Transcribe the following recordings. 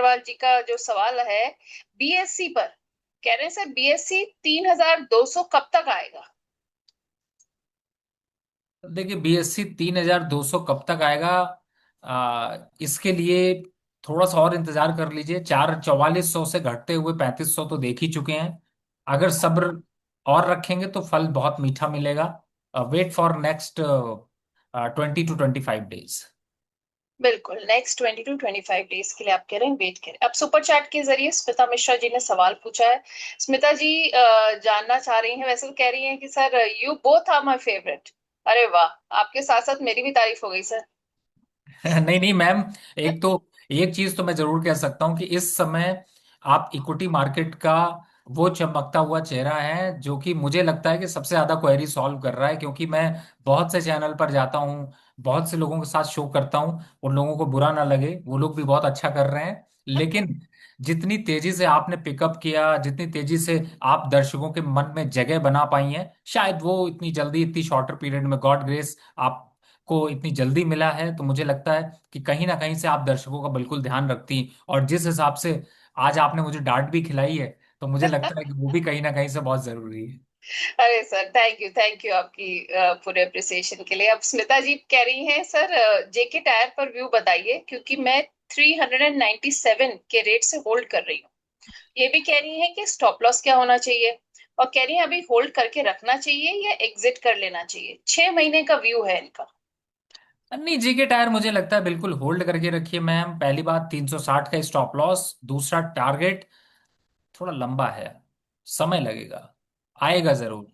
अग्रवाल जी का जो सवाल है बीएससी पर, कह रहे हैं सर बीएससी 3200 कब तक आएगा। देखिए, बीएससी 3200 कब तक आएगा? इसके लिए थोड़ा सा और इंतजार कर लीजिए। 4400 से घटते हुए 3500 तो देख ही चुके हैं। अगर सब्र और रखेंगे तो फल बहुत मीठा मिलेगा। Wait for next 20 to 25 days। बिल्कुल, नेक्स्ट 20 to 25 डेज के लिए आप कह रहे हैं वेट करें। अब सुपर चैट के जरिए स्मिता मिश्रा जी ने सवाल पूछा है। स्मिता जी जानना चाह रही हैं, वैसे तो कह रही हैं कि sir you both are my favourite. अरे वाह, आपके साथ साथ मेरी भी तारीफ हो गई सर। नहीं नहीं मैम, एक तो एक चीज तो मैं जरूर कह सकता हूं कि इस समय आप इक्विटी मार्केट का वो चमकता हुआ चेहरा है जो कि मुझे लगता है कि सबसे ज्यादा क्वेरी सॉल्व कर रहा है, क्योंकि मैं बहुत से चैनल पर जाता हूं, बहुत से लोगों के साथ शो करता हूं। उन लोगों को बुरा ना लगे, वो लोग भी बहुत अच्छा कर रहे हैं, लेकिन जितनी तेजी से आपने पिकअप किया, जितनी तेजी से आप दर्शकों के मन में जगह बना पाई हैं, शायद वो इतनी जल्दी, इतनी शॉर्टर पीरियड में, गॉड ग्रेस आप को इतनी जल्दी मिला है। तो मुझे लगता है कि कहीं ना कहीं से आप दर्शकों का बिल्कुल ध्यान रखती हैं, और जिस हिसाब से आज आपने मुझे डांट भी खिलाई है, तो मुझे लगता है कि वो भी कहीं ना कहीं से बहुत जरूरी है। अरे सर, थैंक यू आपकी पूरे अप्रिसिएशन के लिए। अब स्मिता जी कह रही हैं सर जेके टायर पर व्यू बताइए, क्योंकि मैं 397 के रेट से होल्ड कर रही हूँ। ये भी कह रही हैं कि स्टॉप लॉस क्या होना चाहिए, और कह रही हैं अभी होल्ड करके रखना चाहिए या एग्जिट कर लेना चाहिए। 6 महीने का व्यू है इनका। नहीं, जीके टायर मुझे लगता है बिल्कुल होल्ड करके रखिए मैम। पहली बात, 360 का स्टॉप लॉस। दूसरा, टारगेट थोड़ा लंबा है, समय लगेगा, आएगा जरूर।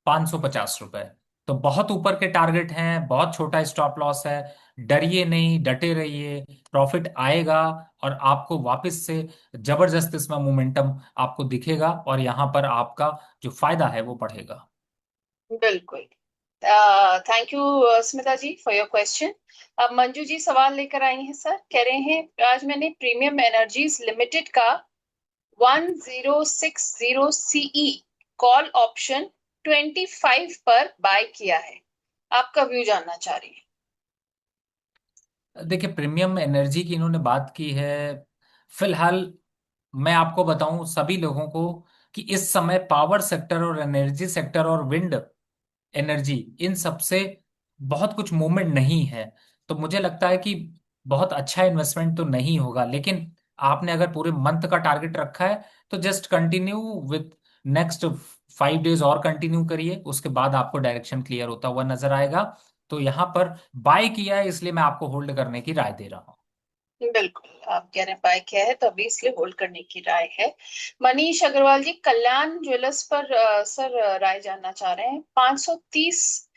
550 रुपए तो बहुत ऊपर के टारगेट हैं, बहुत छोटा स्टॉप लॉस है। डरिए नहीं, डटे रहिए, प्रॉफिट आएगा, और आपको वापस से जबरदस्त इसमें मोमेंटम आपको दिखेगा, और यहां पर आपका जो फायदा है वो बढ़ेगा। बिल्कुल। Thank you Smita ji for your question. अब मंजू जी सवाल लेकर आई हैं सर, कह रहे हैं आज मैंने प्रीमियम एनर्जीज लिमिटेड का 1060 सीई कॉल ऑप्शन 25 पर बाय किया है। आपका व्यू जानना चाह रही देखिए, प्रीमियम एनर्जी की इन्होंने बात की है। फिलहाल मैं आपको बताऊं सभी लोगों को कि इस समय पावर सेक्टर और एनर्जी सेक्टर और विंड एनर्जी, इन सब से बहुत कुछ मूवमेंट नहीं है। तो मुझे लगता है कि बहुत अच्छा इन्वेस्टमेंट तो नहीं होगा, लेकिन आपने अगर पूरे मंथ का टारगेट रखा है तो just continue with next 5 days, और कंटिन्यू करिए, उसके बाद आपको डायरेक्शन क्लियर होता हुआ नजर आएगा। तो यहाँ पर बाय किया है, इसलिए मैं आपको होल्ड करने की राय दे रहा हूँ। हैं। बिल्कुल, आप कह रहे हैं बाय किया है तो अभी इसलिए होल्ड करने की राय है। मनीष अग्रवाल जी कल्याण ज्वेलर्स पर सर राय जानना चाह रहे हैं। 530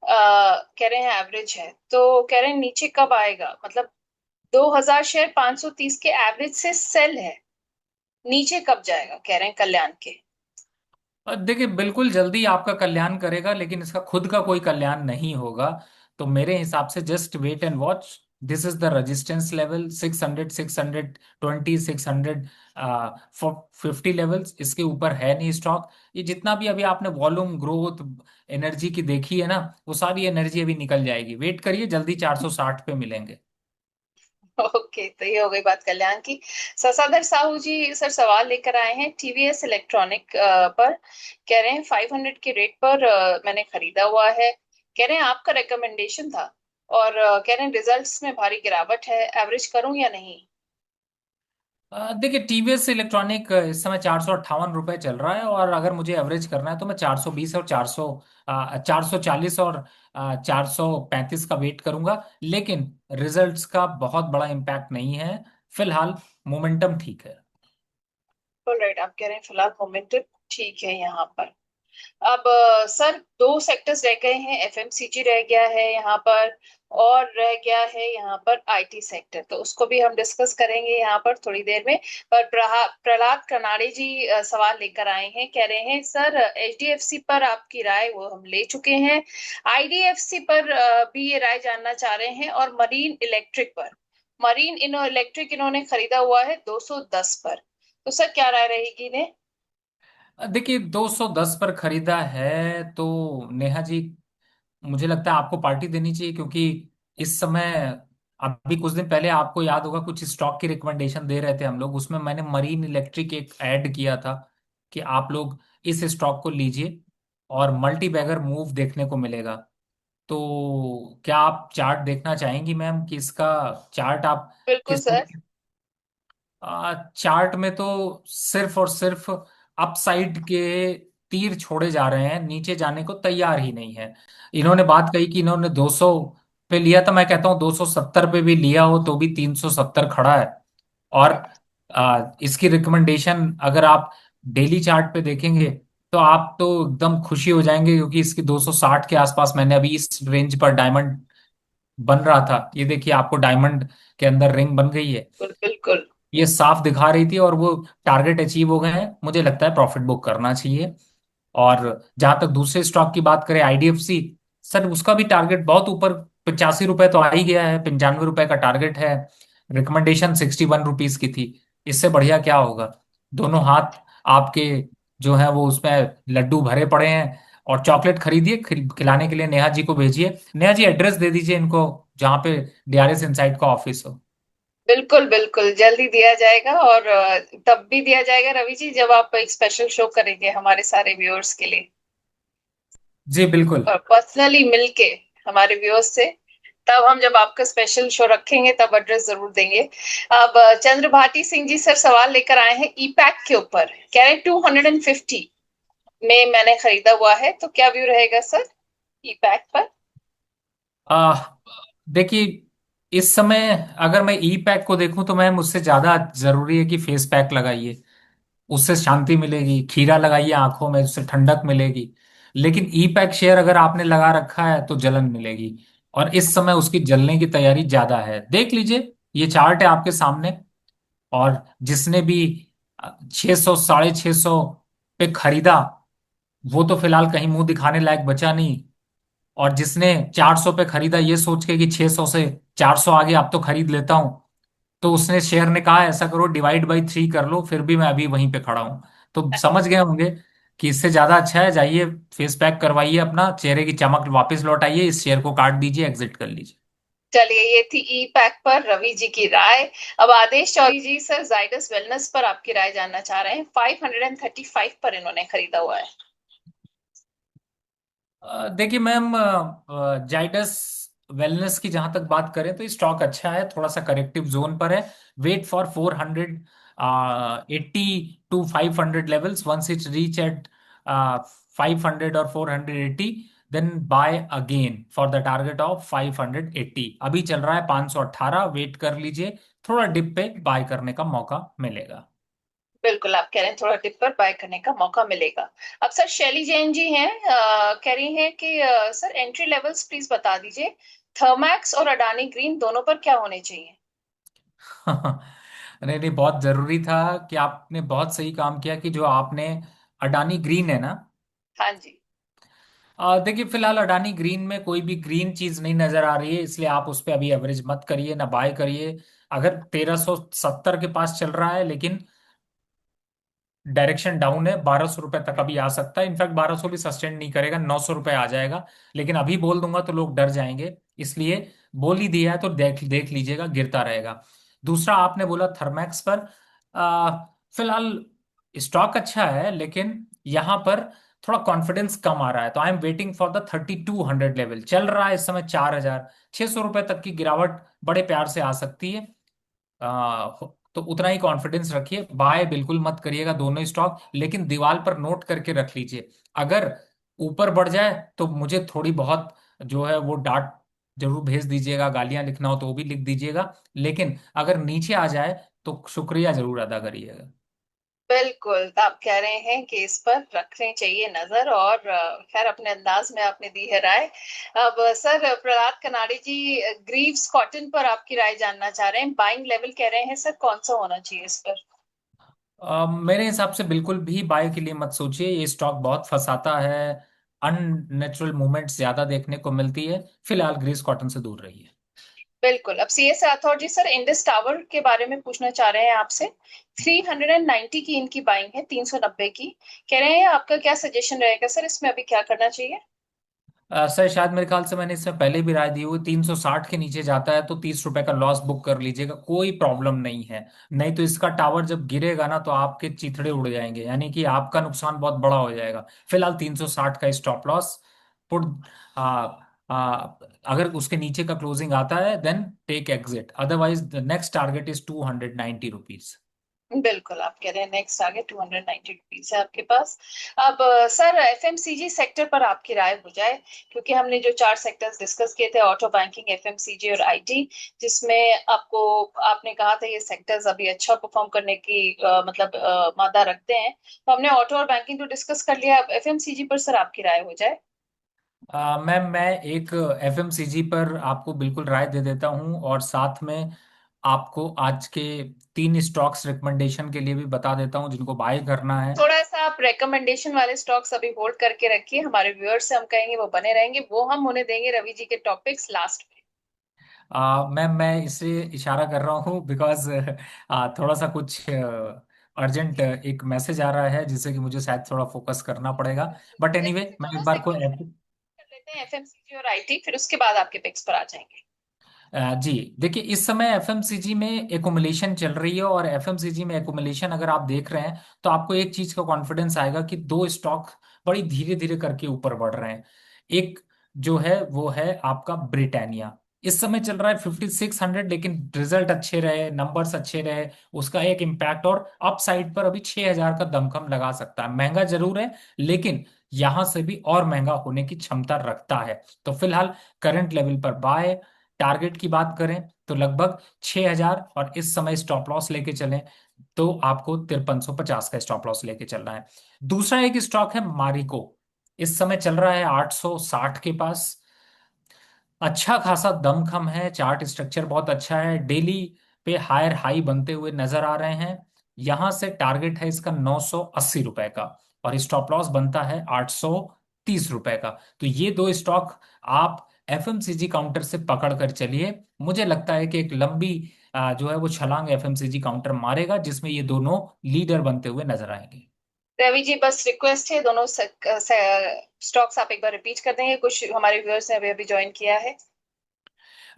कह रहे हैं एवरेज है, तो कह रहे हैं नीचे कब आएगा, मतलब 2000 शेयर 530 के एवरेज से सेल है, नीचे कब जाएगा कह रहे हैं कल्याण के। और देखिए, बिल्कुल जल्दी आपका कल्याण करेगा, लेकिन इसका खुद का कोई कल्याण नहीं होगा। तो मेरे हिसाब से just wait and watch. This is the resistance level 600, 620, 650 levels. इसके ऊपर है नहीं स्टॉक। ये जितना भी अभी आपने वॉल्यूम ग्रोथ एनर्जी की देखी है ना, वो सारी एनर्जी अभी निकल जाएगी। वेट करिए, जल्दी 460 पे मिलेंगे। ओके, तो ये हो गई बात कल्याण की। ससादर साहू जी सर सवाल लेकर आए हैं टीवीएस इलेक्ट्रॉनिक पर। कह रहे हैं 500 के रेट पर मैंने खरीदा हुआ है। कह रहे हैं आपका रिकमेंडेशन था, और कह रहे हैं रिजल्ट्स में भारी गिरावट है, एवरेज करूं या नहीं। देखिए, टीवीएस इलेक्ट्रॉनिक इस समय 458 रुपये चल रहा है, और अगर मुझे एवरेज करना है तो मैं 420 और 440 और 435 का वेट करूंगा। लेकिन रिजल्ट्स का बहुत बड़ा इम्पैक्ट नहीं है फिलहाल। मोमेंटम ठीक है। राइट, आप कह रहे हैं फिलहाल मोमेंटम ठीक है यहाँ पर। अब सर दो सेक्टर्स रह गए हैं, एफएमसीजी रह गया है यहाँ पर, और रह गया है यहाँ पर आईटी सेक्टर, तो उसको भी हम डिस्कस करेंगे यहाँ पर थोड़ी देर में। पर प्रहलाद कनाडे जी सवाल लेकर आए हैं, कह रहे हैं सर एचडीएफसी पर आपकी राय वो हम ले चुके हैं। आईडीएफसी पर भी ये राय जानना चाह रहे हैं, और मरीन इलेक्ट्रिक पर। मरीन इनो इलेक्ट्रिक इन्होंने खरीदा हुआ है 210 पर। तो सर क्या राय रहेगी इन्हें। देखिए, 210 पर खरीदा है तो नेहा जी, मुझे लगता है आपको पार्टी देनी चाहिए, क्योंकि इस समय अभी कुछ दिन पहले आपको याद होगा कुछ स्टॉक की रिकमेंडेशन दे रहे थे हम लोग, उसमें मैंने मरीन इलेक्ट्रिक एक ऐड किया था कि आप लोग इस स्टॉक को लीजिए और मल्टी बैगर मूव देखने को मिलेगा। तो क्या आप चार्ट देखना चाहेंगी मैम कि इसका चार्ट आप बिल्कुल किस सर। चार्ट में तो सिर्फ और सिर्फ अपसाइड के तीर छोड़े जा रहे हैं, नीचे जाने को तैयार ही नहीं है। इन्होंने बात कही कि इन्होंने 200 पे लिया था, मैं कहता हूँ 270 पे भी लिया हो तो भी 370 खड़ा है। और इसकी रिकमेंडेशन अगर आप डेली चार्ट पे देखेंगे तो आप तो एकदम खुशी हो जाएंगे, क्योंकि इसकी 260 के आसपास मैंने अभी इस रेंज पर डायमंड बन रहा था, ये देखिए आपको डायमंड के अंदर रिंग बन गई है। बिल्कुल बिल्कुल। ये साफ दिखा रही थी और वो टारगेट अचीव हो गए हैं, मुझे लगता है प्रॉफिट बुक करना चाहिए। और जहां तक दूसरे स्टॉक की बात करें, आईडीएफसी, सर उसका भी टारगेट बहुत ऊपर, 85 रुपए तो आ ही गया है, 95 रुपए का टारगेट है। रिकमेंडेशन 61 रुपीज की थी, इससे बढ़िया क्या होगा। दोनों हाथ आपके जो है वो उसमें लड्डू भरे पड़े हैं। और चॉकलेट खरीदिए, खिलाने के लिए नेहा जी को भेजिए। नेहा जी एड्रेस दे दीजिए इनको जहाँ पे डीआरएस इनसाइट का ऑफिस हो। बिल्कुल बिल्कुल जल्दी दिया जाएगा, और तब भी दिया जाएगा रवि जी जब आप एक स्पेशल शो करेंगे हमारे सारे व्यूअर्स के लिए, जी बिल्कुल। और पर्सनली मिलके हमारे व्यूअर्स से। तब हम जब आपका स्पेशल शो रखेंगे तब एड्रेस जरूर देंगे। अब चंद्र भाटी सिंह जी सर सवाल लेकर आए हैं ई पैक के ऊपर, कह रहे हैं 250 में मैंने खरीदा हुआ है, तो क्या व्यू रहेगा सर ई पैक पर? आ, देखिए, इस समय अगर मैं ई पैक को देखूं तो मैं मुझसे ज्यादा जरूरी है कि फेस पैक लगाइए, उससे शांति मिलेगी। खीरा लगाइए आंखों में, उससे ठंडक मिलेगी। लेकिन ई पैक शेयर अगर आपने लगा रखा है तो जलन मिलेगी, और इस समय उसकी जलने की तैयारी ज्यादा है। देख लीजिए, ये चार्ट है आपके सामने। और जिसने भी 600 650 पे खरीदा वो तो फिलहाल कहीं मुंह दिखाने लायक बचा नहीं। और जिसने 400 पे खरीदा ये सोच के कि 600 से 400 आगे आप तो खरीद लेता हूं, तो उसने शेयर ने कहा ऐसा करो डिवाइड बाई 3 कर लो, फिर भी मैं अभी वहीं पे खड़ा हूं। तो समझ गए होंगे कि इससे ज्यादा अच्छा है, जाइए फेस पैक करवाइए, अपना चेहरे की चमक वापस लौटाइए, इस शेयर को काट दीजिए, एग्जिट कर लीजिए। चलिए, ये थी ई पैक पर रवि जी की राय। अब आदेश चौधरी जी सर जाइडस वेलनेस पर आपकी राय जानना चाह रहे हैं, 535 पर इन्होंने खरीदा हुआ है। देखिए मैम, जाइडस वेलनेस की जहां तक बात करें तो ये स्टॉक अच्छा है, थोड़ा सा करेक्टिव जोन पर है। Wait for 480 to 500 levels, once it reach at 500 और 480, then buy again for the target of 580। अभी चल रहा है 518, वेट कर लीजिए, थोड़ा डिप पे बाय करने का मौका मिलेगा। बिल्कुल, आप कह रहे हैं थोड़ा डिप पर बाय करने का मौका मिलेगा। अब सर शैली जैन जी हैं, कह रही हैं कि सर एंट्री लेवल्स प्लीज बता दीजिए, थर्मैक्स और अडानी ग्रीन दोनों पर क्या होने चाहिए? नहीं नहीं, बहुत जरूरी था कि आपने बहुत सही काम किया कि जो आपने अडानी ग्रीन है ना। हाँ जी। देखिए फिलहाल अडानी ग्रीन में कोई भी ग्रीन चीज नहीं नजर आ रही है, इसलिए आप उस पर अभी एवरेज मत करिए ना बाय करिए। अगर 1370 के पास चल रहा है, लेकिन डायरेक्शन डाउन है, 1200 रुपए तक अभी आ सकता है। इनफैक्ट 1200 भी सस्टेन नहीं करेगा, 900 रुपए आ जाएगा। लेकिन अभी बोल दूंगा तो लोग डर जाएंगे, इसलिए बोल ही दिया है तो देख देख लीजिएगा, गिरता रहेगा। दूसरा आपने बोला थर्मैक्स पर, फिलहाल स्टॉक अच्छा है, लेकिन यहाँ पर थोड़ा कॉन्फिडेंस कम आ रहा है, तो I am waiting for the 3200 level. चल रहा है इस समय 4600 रुपए तक की गिरावट बड़े प्यार से आ सकती है। तो उतना ही कॉन्फिडेंस रखिए, बाय बिल्कुल मत करिएगा दोनों स्टॉक, लेकिन दीवार पर नोट करके रख लीजिए। अगर ऊपर बढ़ जाए तो मुझे थोड़ी बहुत जो है वो डांट जरूर भेज दीजिएगा, गालियां लिखना हो तो वो भी लिख दीजिएगा। लेकिन अगर नीचे आ जाए तो शुक्रिया जरूर अदा करिएगा। बिल्कुल, तो आप कह रहे हैं कि इस पर रखनी चाहिए नजर, और खैर अपने अंदाज में आपने दी है राय। अब सर प्रहलाद कनाडे जी ग्रीव्स कॉटन पर आपकी राय जानना चाह रहे हैं, बाइंग लेवल कह रहे हैं सर कौन सा होना चाहिए इस पर? मेरे हिसाब से बिल्कुल भी बाय के लिए मत सोचिए, ये स्टॉक बहुत फंसाता है, अननेचुरल मूवमेंट्स ज्यादा देखने को मिलती है। फिलहाल ग्रीस कॉटन से दूर रहिए। बिल्कुल। अब सी एस राठौर जी सर इंडस टावर के बारे में पूछना चाह रहे हैं आपसे, 390 की इनकी बाइंग है, 390 की। कह रहे हैं आपका क्या सजेशन रहेगा सर, इसमें अभी क्या करना चाहिए? सर शायद मेरे ख्याल से मैंने इसमें पहले भी राय दी हुई, 360 के नीचे जाता है तो 30 रुपए का लॉस बुक कर लीजिएगा, कोई प्रॉब्लम नहीं है। नहीं तो इसका टावर जब गिरेगा ना तो आपके चिथड़े उड़ जाएंगे, यानी कि आपका नुकसान बहुत बड़ा हो जाएगा। फिलहाल 360 का stop loss put. Uh, uh, अगर उसके नीचे का क्लोजिंग आता है then take exit, otherwise the next target is 290 rupees. बिल्कुल, आप कह रहे हैं नेक्स्ट टारगेट 290 रुपीज है आपके पास। अब सर एफएमसीजी सेक्टर पर आपकी राय हो जाए, क्योंकि हमने जो चार सेक्टर्स डिस्कस किए थे, ऑटो, बैंकिंग, एफएमसीजी और आईटी, जिसमें आपको आपने कहा था ये सेक्टर्स अभी अच्छा परफॉर्म करने की मतलब मादा रखते हैं, तो हमने ऑटो और बैंकिंग तो डिस्कस कर लिया। अब एफएमसीजी पर सर आपकी राय हो जाए। मैम मैं एक एफएमसीजी पर आपको बिल्कुल राय दे देता हूं, और साथ में आपको आज के 3 स्टॉक्स रिकमेंडेशन के लिए भी बता देता हूं जिनको बाय करना है। थोड़ा सा आप रिकमेंडेशन वाले स्टॉक्स अभी होल्ड करके रखिए, हमारे व्यूअर्स से हम कहेंगे वो बने रहेंगे, वो हम उन्हें देंगे रवि जी के टॉपिक्स लास्ट में। मैम मैं इससे इशारा कर रहा हूँ बिकॉज थोड़ा सा कुछ अर्जेंट एक मैसेज आ रहा है जिससे कि मुझे शायद थोड़ा फोकस करना पड़ेगा। बट जैसे एनीवे जैसे मैं दोनों एक बार को सेक्टर्स कर लेते हैं, एफएमसीजी और आईटी, फिर उसके बाद आपके पिक्स पर आ जाएंगे। जी देखिए, इस समय एफएमसीजी में एकुमुलेशन चल रही है, और एफएमसीजी में एकुमुलेशन अगर आप देख रहे हैं तो आपको एक चीज का कॉन्फिडेंस आएगा कि दो स्टॉक बड़ी धीरे धीरे करके ऊपर बढ़ रहे हैं। एक जो है वो है आपका ब्रिटानिया, इस समय चल रहा है 5600, लेकिन रिजल्ट अच्छे रहे, नंबर्स अच्छे रहे, उसका एक इम्पैक्ट और अप साइड पर अभी 6000 का दमखम लगा सकता है। महंगा जरूर है, लेकिन यहां से भी और महंगा होने की क्षमता रखता है। तो फिलहाल करंट लेवल पर बाय। टारगेट की बात करें तो लगभग 6000, और इस समय स्टॉप लॉस लेके चलें तो आपको 5350 का स्टॉप लॉस लेके चलना है। दूसरा एक स्टॉक है मारिको, इस समय चल रहा है 860 के पास। अच्छा खासा दमखम है, चार्ट स्ट्रक्चर बहुत अच्छा है, डेली पे हायर हाई बनते हुए नजर आ रहे हैं। यहां से टारगेट है इसका 980 रुपए का, और स्टॉप लॉस बनता है 830 रुपए का। तो ये दो स्टॉक आप एफएमसीजी काउंटर से पकड़ कर चलिए। मुझे लगता है कि एक लंबी जो है वो छलांग एफएमसीजी काउंटर मारेगा, जिसमें ये दोनों लीडर बनते हुए नजर आएंगे। रवि जी बस रिक्वेस्ट है, दोनों स्टॉक्स आप एक बार रिपीट कर देंगे, कुछ हमारे व्यूअर्स ने अभी अभी ज्वाइन किया है।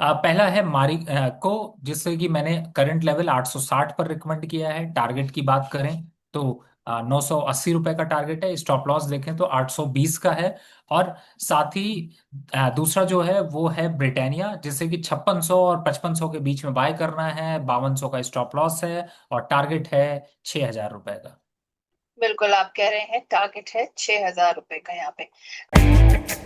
पहला है मारी को, जिससे कि मैंने करंट लेवल 860 पर रिकमेंड किया है। टारगेट की बात करें तो 980 रुपए का टारगेट है, स्टॉप लॉस देखें तो 820 का है। और साथ ही दूसरा जो है वो है ब्रिटानिया, जिससे कि 5600 और 5500 के बीच में बाय करना है, 5200 का स्टॉप लॉस है, और टारगेट है 6000 रुपए का। बिल्कुल, आप कह रहे हैं टारगेट है 6000 रुपए का यहाँ पे।